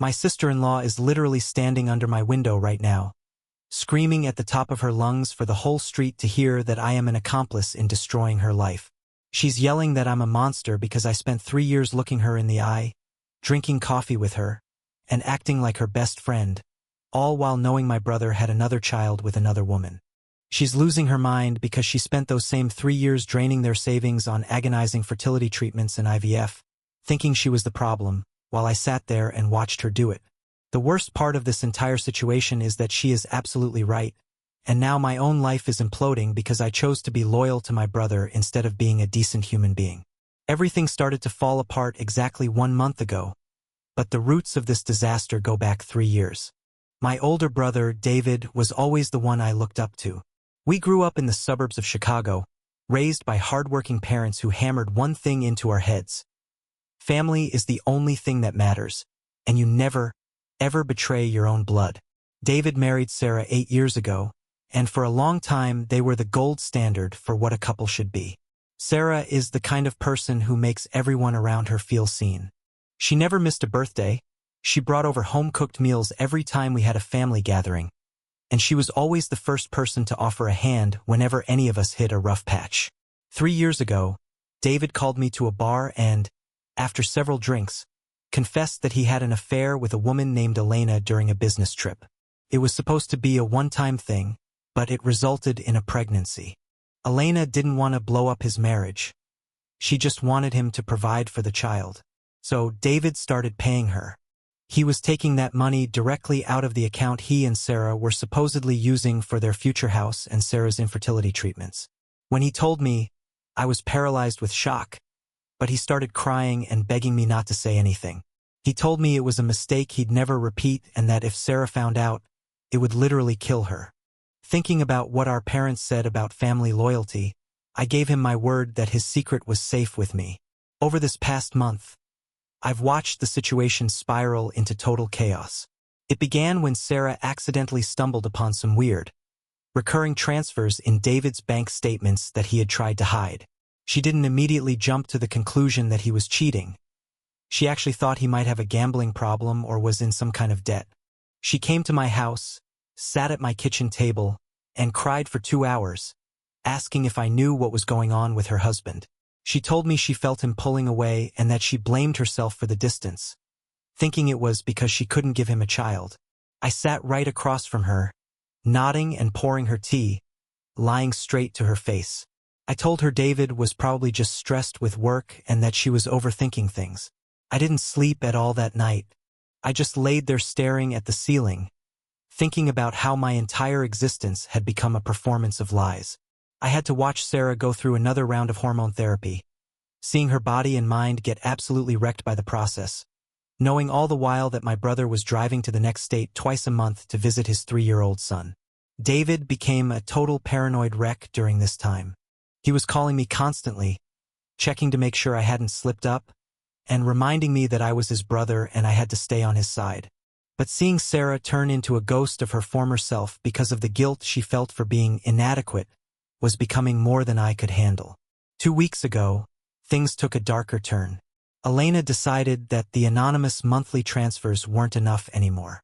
My sister-in-law is literally standing under my window right now, screaming at the top of her lungs for the whole street to hear that I am an accomplice in destroying her life. She's yelling that I'm a monster because I spent 3 years looking her in the eye, drinking coffee with her, and acting like her best friend, all while knowing my brother had another child with another woman. She's losing her mind because she spent those same 3 years draining their savings on agonizing fertility treatments and IVF, thinking she was the problem, while I sat there and watched her do it. The worst part of this entire situation is that she is absolutely right, and now my own life is imploding because I chose to be loyal to my brother instead of being a decent human being. Everything started to fall apart exactly 1 month ago, but the roots of this disaster go back 3 years. My older brother, David, was always the one I looked up to. We grew up in the suburbs of Chicago, raised by hardworking parents who hammered one thing into our heads. Family is the only thing that matters, and you never, ever betray your own blood. David married Sarah 8 years ago, and for a long time they were the gold standard for what a couple should be. Sarah is the kind of person who makes everyone around her feel seen. She never missed a birthday. She brought over home-cooked meals every time we had a family gathering, and she was always the first person to offer a hand whenever any of us hit a rough patch. 3 years ago, David called me to a bar and, after several drinks, confessed that he had an affair with a woman named Elena during a business trip. It was supposed to be a one-time thing, but it resulted in a pregnancy. Elena didn't want to blow up his marriage. She just wanted him to provide for the child. So David started paying her. He was taking that money directly out of the account he and Sarah were supposedly using for their future house and Sarah's infertility treatments. When he told me, I was paralyzed with shock, but he started crying and begging me not to say anything. He told me it was a mistake he'd never repeat and that if Sarah found out, it would literally kill her. Thinking about what our parents said about family loyalty, I gave him my word that his secret was safe with me. Over this past month, I've watched the situation spiral into total chaos. It began when Sarah accidentally stumbled upon some weird, recurring transfers in David's bank statements that he had tried to hide. She didn't immediately jump to the conclusion that he was cheating. She actually thought he might have a gambling problem or was in some kind of debt. She came to my house, sat at my kitchen table, and cried for 2 hours, asking if I knew what was going on with her husband. She told me she felt him pulling away and that she blamed herself for the distance, thinking it was because she couldn't give him a child. I sat right across from her, nodding and pouring her tea, lying straight to her face. I told her David was probably just stressed with work and that she was overthinking things. I didn't sleep at all that night. I just laid there staring at the ceiling, thinking about how my entire existence had become a performance of lies. I had to watch Sarah go through another round of hormone therapy, seeing her body and mind get absolutely wrecked by the process, knowing all the while that my brother was driving to the next state twice a month to visit his 3-year-old son. David became a total paranoid wreck during this time. He was calling me constantly, checking to make sure I hadn't slipped up, and reminding me that I was his brother and I had to stay on his side. But seeing Sarah turn into a ghost of her former self because of the guilt she felt for being inadequate was becoming more than I could handle. 2 weeks ago, things took a darker turn. Elena decided that the anonymous monthly transfers weren't enough anymore.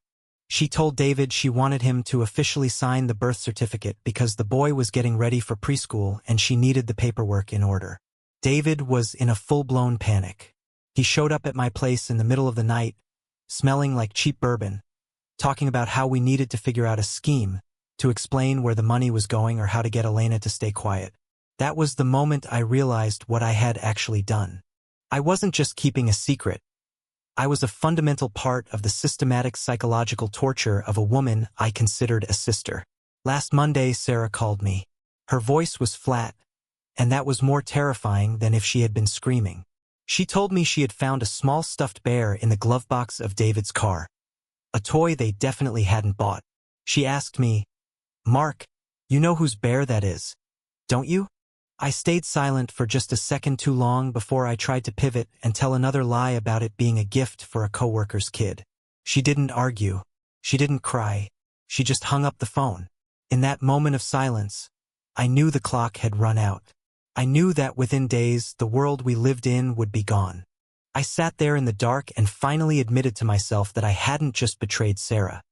She told David she wanted him to officially sign the birth certificate because the boy was getting ready for preschool and she needed the paperwork in order. David was in a full-blown panic. He showed up at my place in the middle of the night, smelling like cheap bourbon, talking about how we needed to figure out a scheme to explain where the money was going or how to get Elena to stay quiet. That was the moment I realized what I had actually done. I wasn't just keeping a secret. I was a fundamental part of the systematic psychological torture of a woman I considered a sister. Last Monday, Sarah called me. Her voice was flat, and that was more terrifying than if she had been screaming. She told me she had found a small stuffed bear in the glove box of David's car, a toy they definitely hadn't bought. She asked me, "Mark, you know whose bear that is, don't you?" I stayed silent for just a second too long before I tried to pivot and tell another lie about it being a gift for a coworker's kid. She didn't argue. She didn't cry. She just hung up the phone. In that moment of silence, I knew the clock had run out. I knew that within days the world we lived in would be gone. I sat there in the dark and finally admitted to myself that I hadn't just betrayed Sarah.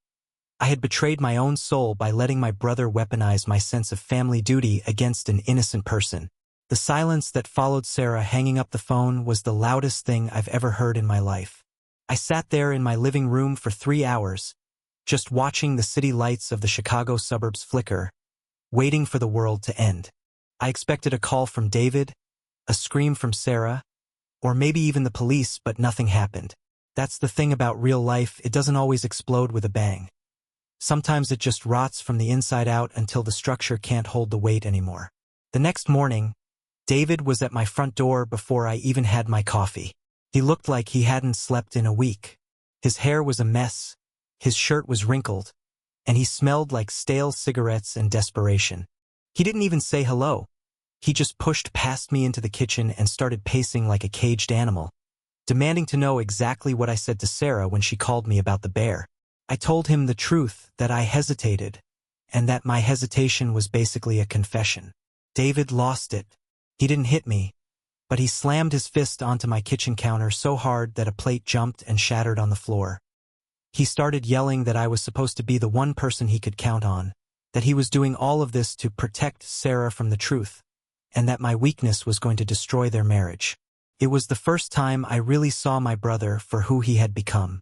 I had betrayed my own soul by letting my brother weaponize my sense of family duty against an innocent person. The silence that followed Sarah hanging up the phone was the loudest thing I've ever heard in my life. I sat there in my living room for 3 hours, just watching the city lights of the Chicago suburbs flicker, waiting for the world to end. I expected a call from David, a scream from Sarah, or maybe even the police, but nothing happened. That's the thing about real life, it doesn't always explode with a bang. Sometimes it just rots from the inside out until the structure can't hold the weight anymore. The next morning, David was at my front door before I even had my coffee. He looked like he hadn't slept in a week. His hair was a mess, his shirt was wrinkled, and he smelled like stale cigarettes and desperation. He didn't even say hello. He just pushed past me into the kitchen and started pacing like a caged animal, demanding to know exactly what I said to Sarah when she called me about the bear. I told him the truth, that I hesitated, and that my hesitation was basically a confession. David lost it. He didn't hit me, but he slammed his fist onto my kitchen counter so hard that a plate jumped and shattered on the floor. He started yelling that I was supposed to be the one person he could count on, that he was doing all of this to protect Sarah from the truth, and that my weakness was going to destroy their marriage. It was the first time I really saw my brother for who he had become.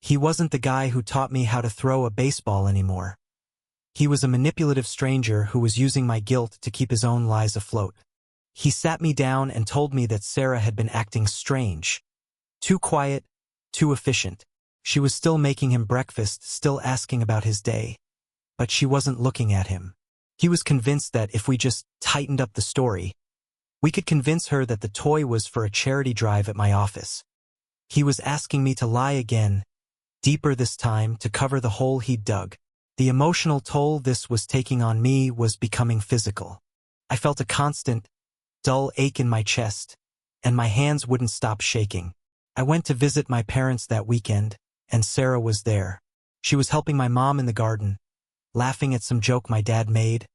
He wasn't the guy who taught me how to throw a baseball anymore. He was a manipulative stranger who was using my guilt to keep his own lies afloat. He sat me down and told me that Sarah had been acting strange. Too quiet, too efficient. She was still making him breakfast, still asking about his day. But she wasn't looking at him. He was convinced that if we just tightened up the story, we could convince her that the toy was for a charity drive at my office. He was asking me to lie again, deeper this time, to cover the hole he'd dug. The emotional toll this was taking on me was becoming physical. I felt a constant, dull ache in my chest, and my hands wouldn't stop shaking. I went to visit my parents that weekend, and Sarah was there. She was helping my mom in the garden, laughing at some joke my dad made,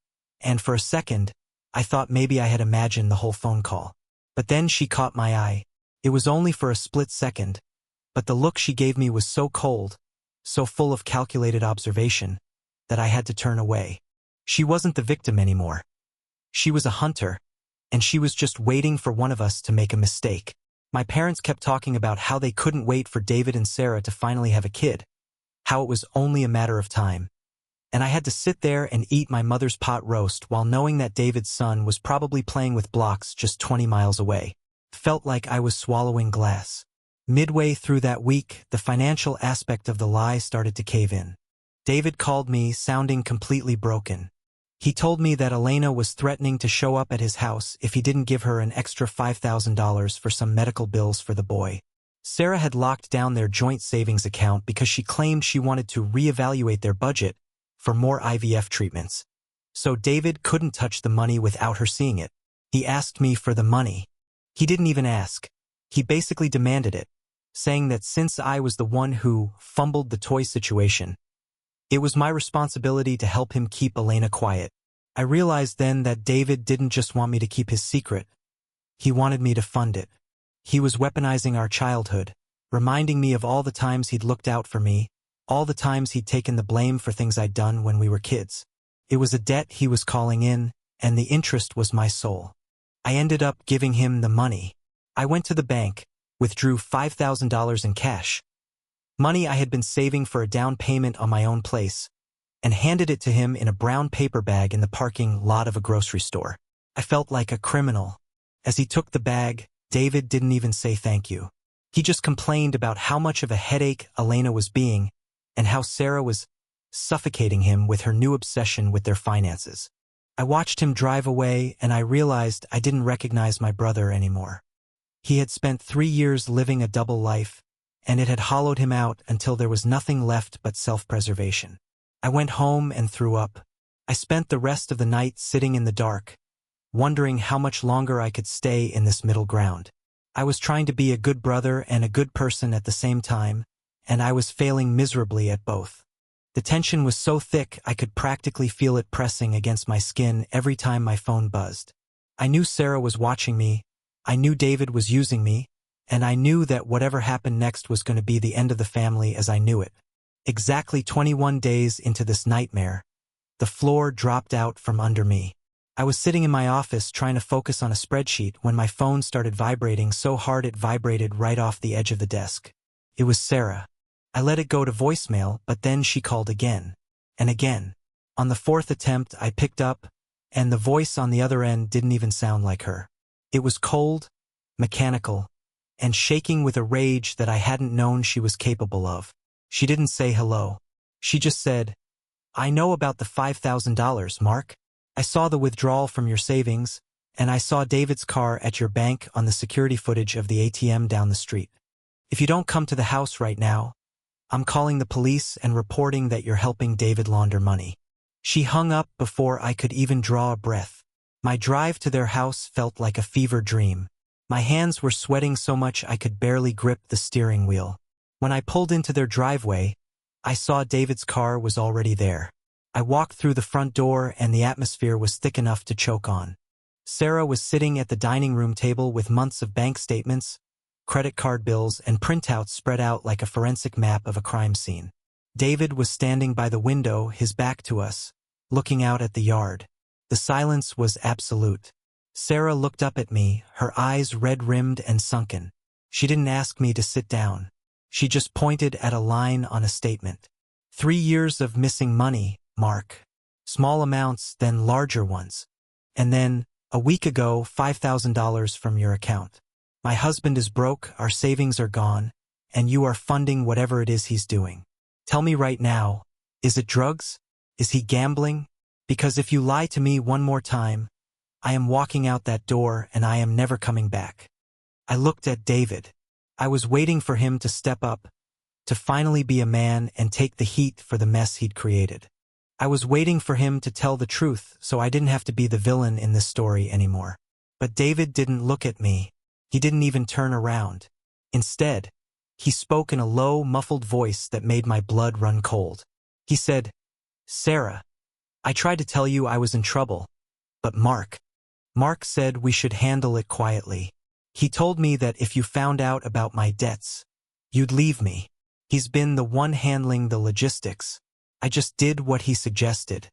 and for a second, I thought maybe I had imagined the whole phone call. But then she caught my eye. It was only for a split second, but the look she gave me was so cold, so full of calculated observation, that I had to turn away. She wasn't the victim anymore. She was a hunter, and she was just waiting for one of us to make a mistake. My parents kept talking about how they couldn't wait for David and Sarah to finally have a kid, how it was only a matter of time. And I had to sit there and eat my mother's pot roast while knowing that David's son was probably playing with blocks just 20 miles away. Felt like I was swallowing glass. Midway through that week, the financial aspect of the lie started to cave in. David called me, sounding completely broken. He told me that Elena was threatening to show up at his house if he didn't give her an extra $5,000 for some medical bills for the boy. Sarah had locked down their joint savings account because she claimed she wanted to reevaluate their budget for more IVF treatments. So David couldn't touch the money without her seeing it. He asked me for the money. He didn't even ask. He basically demanded it, saying that since I was the one who fumbled the toy situation, it was my responsibility to help him keep Elena quiet. I realized then that David didn't just want me to keep his secret. He wanted me to fund it. He was weaponizing our childhood, reminding me of all the times he'd looked out for me, all the times he'd taken the blame for things I'd done when we were kids. It was a debt he was calling in, and the interest was my soul. I ended up giving him the money. I went to the bank, withdrew $5,000 in cash, money I had been saving for a down payment on my own place, and handed it to him in a brown paper bag in the parking lot of a grocery store. I felt like a criminal. As he took the bag, David didn't even say thank you. He just complained about how much of a headache Elena was being and how Sarah was suffocating him with her new obsession with their finances. I watched him drive away, and I realized I didn't recognize my brother anymore. He had spent 3 years living a double life, and it had hollowed him out until there was nothing left but self-preservation. I went home and threw up. I spent the rest of the night sitting in the dark, wondering how much longer I could stay in this middle ground. I was trying to be a good brother and a good person at the same time, and I was failing miserably at both. The tension was so thick I could practically feel it pressing against my skin every time my phone buzzed. I knew Sarah was watching me. I knew David was using me, and I knew that whatever happened next was going to be the end of the family as I knew it. Exactly 21 days into this nightmare, the floor dropped out from under me. I was sitting in my office trying to focus on a spreadsheet when my phone started vibrating so hard it vibrated right off the edge of the desk. It was Sarah. I let it go to voicemail, but then she called again. And again. On the fourth attempt, I picked up, and the voice on the other end didn't even sound like her. It was cold, mechanical, and shaking with a rage that I hadn't known she was capable of. She didn't say hello. She just said, "I know about the $5,000, Mark. I saw the withdrawal from your savings, and I saw David's car at your bank on the security footage of the ATM down the street. If you don't come to the house right now, I'm calling the police and reporting that you're helping David launder money." She hung up before I could even draw a breath. My drive to their house felt like a fever dream. My hands were sweating so much I could barely grip the steering wheel. When I pulled into their driveway, I saw David's car was already there. I walked through the front door and the atmosphere was thick enough to choke on. Sarah was sitting at the dining room table with months of bank statements, credit card bills, and printouts spread out like a forensic map of a crime scene. David was standing by the window, his back to us, looking out at the yard. The silence was absolute. Sarah looked up at me, her eyes red-rimmed and sunken. She didn't ask me to sit down. She just pointed at a line on a statement. 3 years of missing money, Mark. Small amounts, then larger ones. And then, a week ago, $5,000 from your account. My husband is broke, our savings are gone, and you are funding whatever it is he's doing. Tell me right now, is it drugs? Is he gambling? Because if you lie to me one more time, I am walking out that door and I am never coming back. I looked at David. I was waiting for him to step up, to finally be a man and take the heat for the mess he'd created. I was waiting for him to tell the truth so I didn't have to be the villain in this story anymore. But David didn't look at me. He didn't even turn around. Instead, he spoke in a low, muffled voice that made my blood run cold. He said, "Sarah, I tried to tell you I was in trouble, but Mark said we should handle it quietly. He told me that if you found out about my debts, you'd leave me. He's been the one handling the logistics. I just did what he suggested."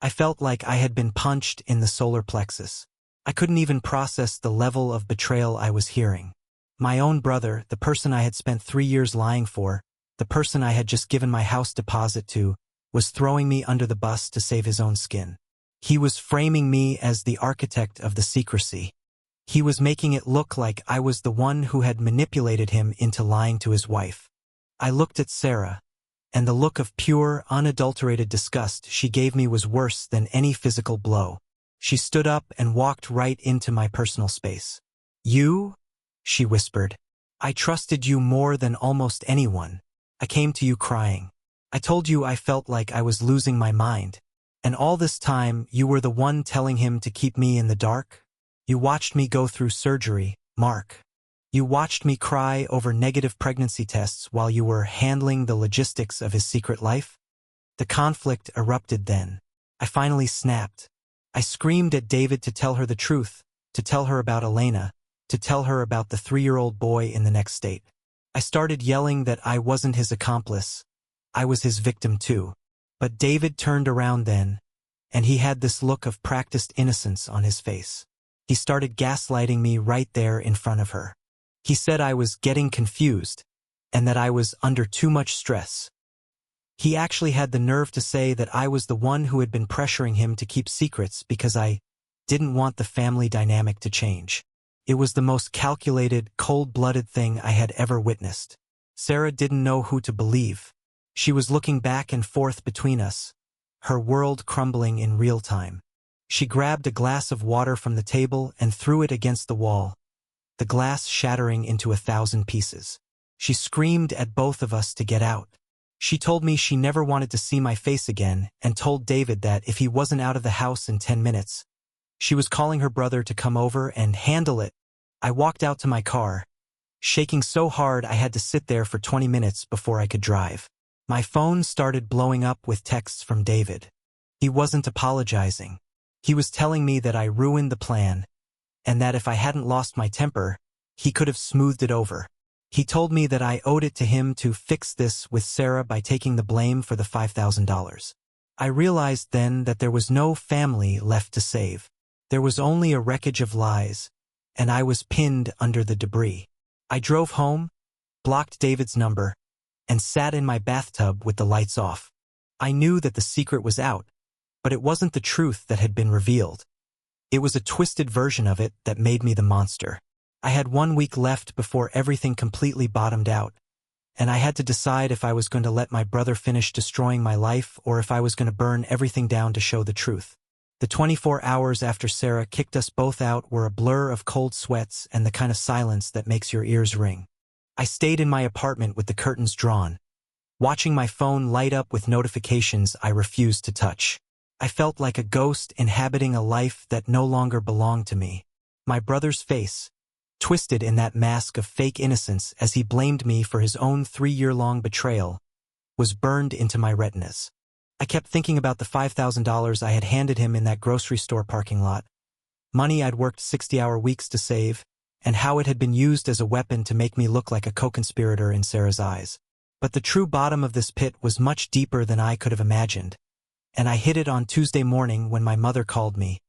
I felt like I had been punched in the solar plexus. I couldn't even process the level of betrayal I was hearing. My own brother, the person I had spent 3 years lying for, the person I had just given my house deposit to, was throwing me under the bus to save his own skin. He was framing me as the architect of the secrecy. He was making it look like I was the one who had manipulated him into lying to his wife. I looked at Sarah, and the look of pure, unadulterated disgust she gave me was worse than any physical blow. She stood up and walked right into my personal space. "You?" she whispered. "I trusted you more than almost anyone. I came to you crying. I told you I felt like I was losing my mind. And all this time, you were the one telling him to keep me in the dark? You watched me go through surgery, Mark. You watched me cry over negative pregnancy tests while you were handling the logistics of his secret life?" The conflict erupted then. I finally snapped. I screamed at David to tell her the truth, to tell her about Elena, to tell her about the 3-year-old boy in the next state. I started yelling that I wasn't his accomplice. I was his victim too. But David turned around then, and he had this look of practiced innocence on his face. He started gaslighting me right there in front of her. He said I was getting confused, and that I was under too much stress. He actually had the nerve to say that I was the one who had been pressuring him to keep secrets because I didn't want the family dynamic to change. It was the most calculated, cold-blooded thing I had ever witnessed. Sarah didn't know who to believe. She was looking back and forth between us, her world crumbling in real time. She grabbed a glass of water from the table and threw it against the wall, the glass shattering into 1,000 pieces. She screamed at both of us to get out. She told me she never wanted to see my face again and told David that if he wasn't out of the house in 10 minutes, she was calling her brother to come over and handle it. I walked out to my car, shaking so hard I had to sit there for 20 minutes before I could drive. My phone started blowing up with texts from David. He wasn't apologizing. He was telling me that I ruined the plan, and that if I hadn't lost my temper, he could have smoothed it over. He told me that I owed it to him to fix this with Sarah by taking the blame for the $5,000. I realized then that there was no family left to save. There was only a wreckage of lies, and I was pinned under the debris. I drove home, blocked David's number, and sat in my bathtub with the lights off. I knew that the secret was out, but it wasn't the truth that had been revealed. It was a twisted version of it that made me the monster. I had 1 week left before everything completely bottomed out, and I had to decide if I was going to let my brother finish destroying my life or if I was going to burn everything down to show the truth. The 24 hours after Sarah kicked us both out were a blur of cold sweats and the kind of silence that makes your ears ring. I stayed in my apartment with the curtains drawn, watching my phone light up with notifications I refused to touch. I felt like a ghost inhabiting a life that no longer belonged to me. My brother's face, twisted in that mask of fake innocence as he blamed me for his own 3-year-long betrayal, was burned into my retinas. I kept thinking about the $5,000 I had handed him in that grocery store parking lot, money I'd worked 60-hour weeks to save, and how it had been used as a weapon to make me look like a co-conspirator in Sarah's eyes. But the true bottom of this pit was much deeper than I could have imagined, and I hit it on Tuesday morning when my mother called me,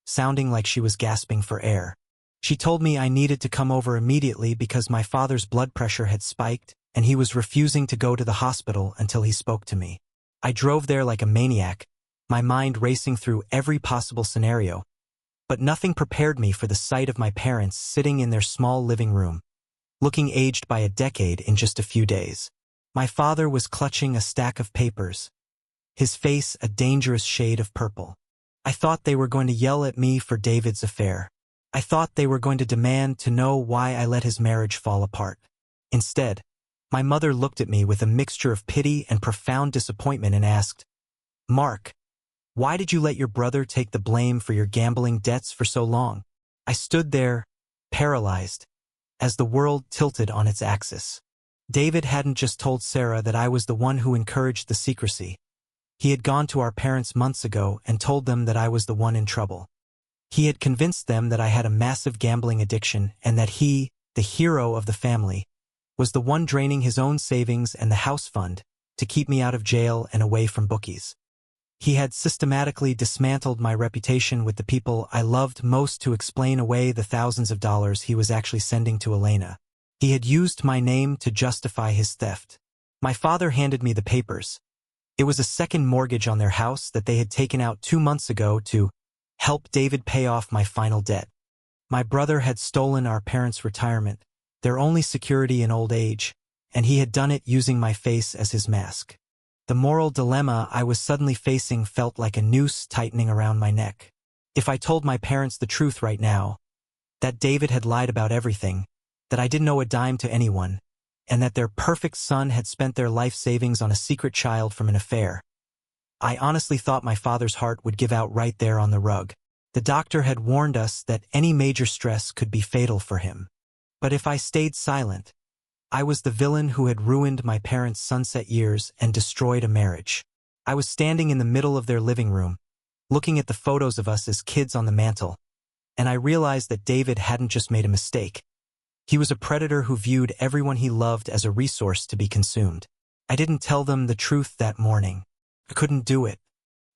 sounding like she was gasping for air. She told me I needed to come over immediately because my father's blood pressure had spiked and he was refusing to go to the hospital until he spoke to me. I drove there like a maniac, my mind racing through every possible scenario, but nothing prepared me for the sight of my parents sitting in their small living room, looking aged by a decade in just a few days. My father was clutching a stack of papers, his face a dangerous shade of purple. I thought they were going to yell at me for David's affair. I thought they were going to demand to know why I let his marriage fall apart. Instead, my mother looked at me with a mixture of pity and profound disappointment and asked, "Mark, why did you let your brother take the blame for your gambling debts for so long?" I stood there, paralyzed, as the world tilted on its axis. David hadn't just told Sarah that I was the one who encouraged the secrecy. He had gone to our parents months ago and told them that I was the one in trouble. He had convinced them that I had a massive gambling addiction and that he, the hero of the family, was the one draining his own savings and the house fund to keep me out of jail and away from bookies. He had systematically dismantled my reputation with the people I loved most to explain away the thousands of dollars he was actually sending to Elena. He had used my name to justify his theft. My father handed me the papers. It was a second mortgage on their house that they had taken out 2 months ago to help David pay off my final debt. My brother had stolen our parents' retirement, their only security in old age, and he had done it using my face as his mask. The moral dilemma I was suddenly facing felt like a noose tightening around my neck. If I told my parents the truth right now, that David had lied about everything, that I didn't owe a dime to anyone, and that their perfect son had spent their life savings on a secret child from an affair, I honestly thought my father's heart would give out right there on the rug. The doctor had warned us that any major stress could be fatal for him. But if I stayed silent, I was the villain who had ruined my parents' sunset years and destroyed a marriage. I was standing in the middle of their living room, looking at the photos of us as kids on the mantel, and I realized that David hadn't just made a mistake. He was a predator who viewed everyone he loved as a resource to be consumed. I didn't tell them the truth that morning. I couldn't do it.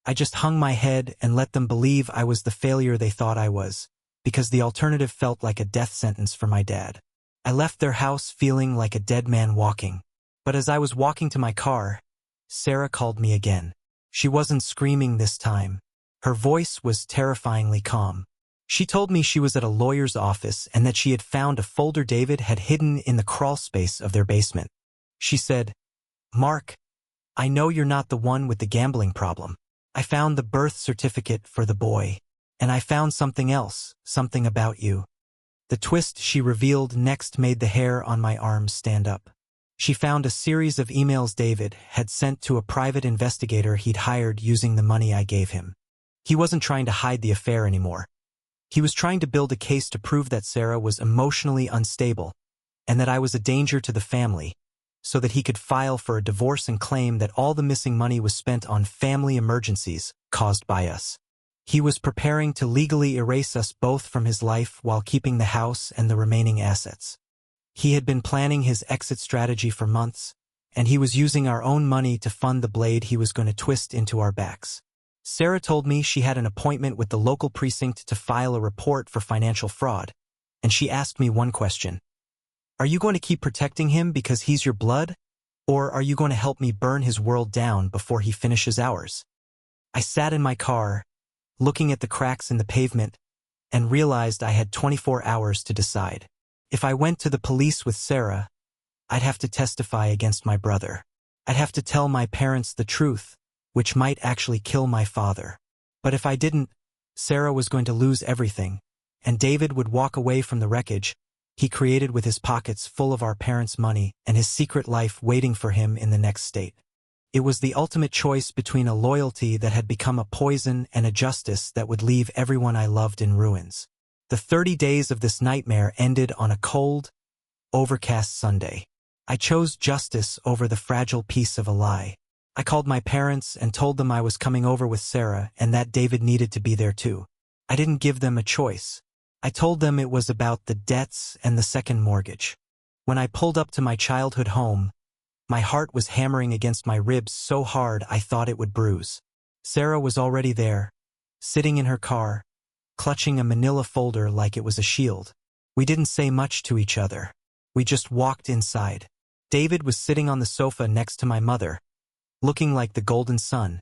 I just hung my head and let them believe I was the failure they thought I was, because the alternative felt like a death sentence for my dad. I left their house feeling like a dead man walking. But as I was walking to my car, Sarah called me again. She wasn't screaming this time. Her voice was terrifyingly calm. She told me she was at a lawyer's office and that she had found a folder David had hidden in the crawl space of their basement. She said, "Mark, I know you're not the one with the gambling problem. I found the birth certificate for the boy, and I found something else, something about you." The twist she revealed next made the hair on my arms stand up. She found a series of emails David had sent to a private investigator he'd hired using the money I gave him. He wasn't trying to hide the affair anymore. He was trying to build a case to prove that Sarah was emotionally unstable and that I was a danger to the family, so that he could file for a divorce and claim that all the missing money was spent on family emergencies caused by us. He was preparing to legally erase us both from his life while keeping the house and the remaining assets. He had been planning his exit strategy for months, and he was using our own money to fund the blade he was going to twist into our backs. Sarah told me she had an appointment with the local precinct to file a report for financial fraud, and she asked me one question. Are you going to keep protecting him because he's your blood, or are you going to help me burn his world down before he finishes ours? I sat in my car, looking at the cracks in the pavement, and realized I had 24 hours to decide. If I went to the police with Sarah, I'd have to testify against my brother. I'd have to tell my parents the truth, which might actually kill my father. But if I didn't, Sarah was going to lose everything, and David would walk away from the wreckage he created with his pockets full of our parents' money and his secret life waiting for him in the next state. It was the ultimate choice between a loyalty that had become a poison and a justice that would leave everyone I loved in ruins. The 30 days of this nightmare ended on a cold, overcast Sunday. I chose justice over the fragile piece of a lie. I called my parents and told them I was coming over with Sarah and that David needed to be there too. I didn't give them a choice. I told them it was about the debts and the second mortgage. When I pulled up to my childhood home, my heart was hammering against my ribs so hard I thought it would bruise. Sarah was already there, sitting in her car, clutching a manila folder like it was a shield. We didn't say much to each other. We just walked inside. David was sitting on the sofa next to my mother, looking like the golden sun,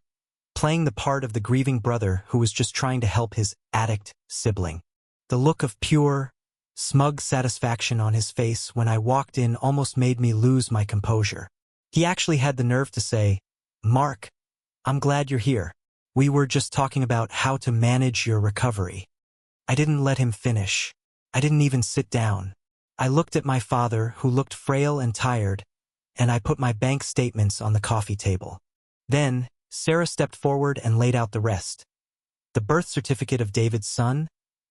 playing the part of the grieving brother who was just trying to help his addict sibling. The look of pure, smug satisfaction on his face when I walked in almost made me lose my composure. He actually had the nerve to say, "Mark, I'm glad you're here. We were just talking about how to manage your recovery." I didn't let him finish. I didn't even sit down. I looked at my father, who looked frail and tired, and I put my bank statements on the coffee table. Then, Sarah stepped forward and laid out the rest. The birth certificate of David's son,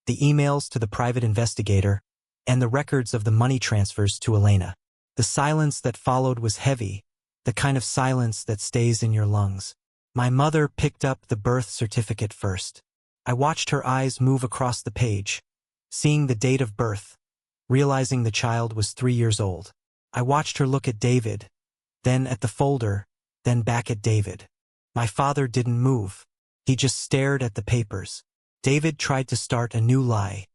the emails to the private investigator, and the records of the money transfers to Elena. The silence that followed was heavy, the kind of silence that stays in your lungs. My mother picked up the birth certificate first. I watched her eyes move across the page, seeing the date of birth, realizing the child was 3 years old. I watched her look at David, then at the folder, then back at David. My father didn't move. He just stared at the papers. David tried to start a new lie.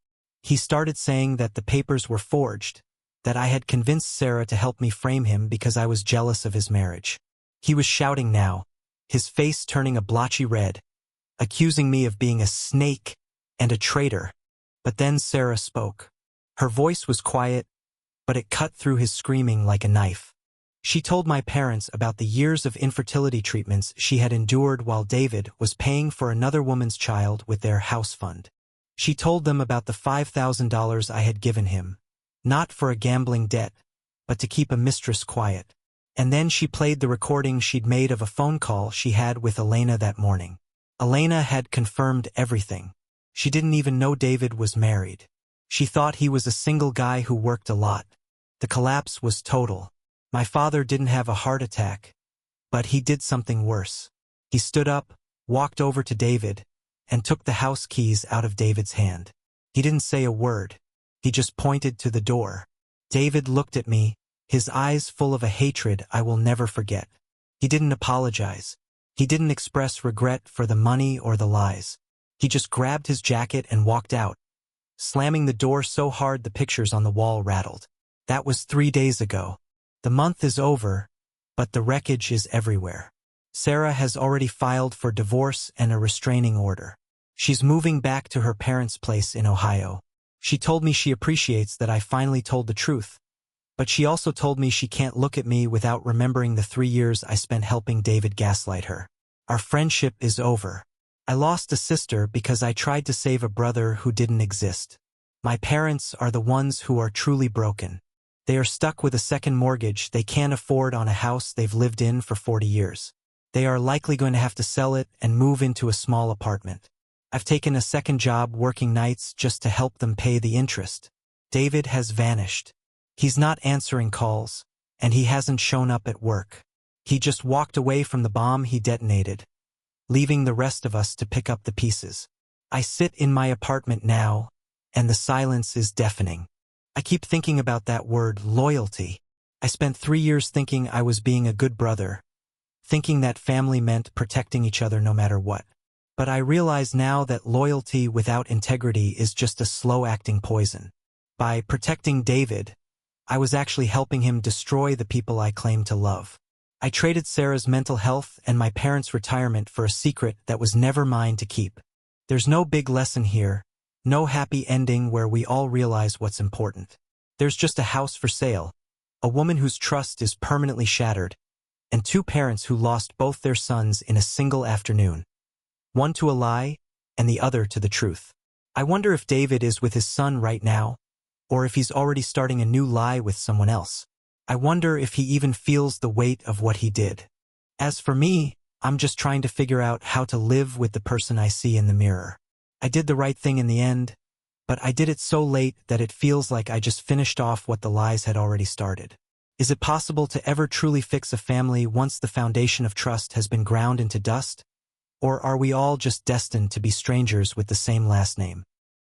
He started saying that the papers were forged, that I had convinced Sarah to help me frame him because I was jealous of his marriage. He was shouting now, his face turning a blotchy red, accusing me of being a snake and a traitor. But then Sarah spoke. Her voice was quiet, but it cut through his screaming like a knife. She told my parents about the years of infertility treatments she had endured while David was paying for another woman's child with their house fund. She told them about the $5,000 I had given him, not for a gambling debt, but to keep a mistress quiet. And then she played the recording she'd made of a phone call she had with Elena that morning. Elena had confirmed everything. She didn't even know David was married. She thought he was a single guy who worked a lot. The collapse was total. My father didn't have a heart attack, but he did something worse. He stood up, walked over to David, and took the house keys out of David's hand. He didn't say a word. He just pointed to the door. David looked at me, his eyes full of a hatred I will never forget. He didn't apologize. He didn't express regret for the money or the lies. He just grabbed his jacket and walked out, slamming the door so hard the pictures on the wall rattled. That was 3 days ago. The month is over, but the wreckage is everywhere. Sarah has already filed for divorce and a restraining order. She's moving back to her parents' place in Ohio. She told me she appreciates that I finally told the truth, but she also told me she can't look at me without remembering the 3 years I spent helping David gaslight her. Our friendship is over. I lost a sister because I tried to save a brother who didn't exist. My parents are the ones who are truly broken. They are stuck with a second mortgage they can't afford on a house they've lived in for 40 years. They are likely going to have to sell it and move into a small apartment. I've taken a second job working nights just to help them pay the interest. David has vanished. He's not answering calls, and he hasn't shown up at work. He just walked away from the bomb he detonated, leaving the rest of us to pick up the pieces. I sit in my apartment now, and the silence is deafening. I keep thinking about that word, loyalty. I spent 3 years thinking I was being a good brother, thinking that family meant protecting each other no matter what. But I realize now that loyalty without integrity is just a slow-acting poison. By protecting David, I was actually helping him destroy the people I claim to love. I traded Sarah's mental health and my parents' retirement for a secret that was never mine to keep. There's no big lesson here, no happy ending where we all realize what's important. There's just a house for sale, a woman whose trust is permanently shattered, and 2 parents who lost both their sons in a single afternoon. One to a lie, and the other to the truth. I wonder if David is with his son right now, or if he's already starting a new lie with someone else. I wonder if he even feels the weight of what he did. As for me, I'm just trying to figure out how to live with the person I see in the mirror. I did the right thing in the end, but I did it so late that it feels like I just finished off what the lies had already started. Is it possible to ever truly fix a family once the foundation of trust has been ground into dust? Or are we all just destined to be strangers with the same last name?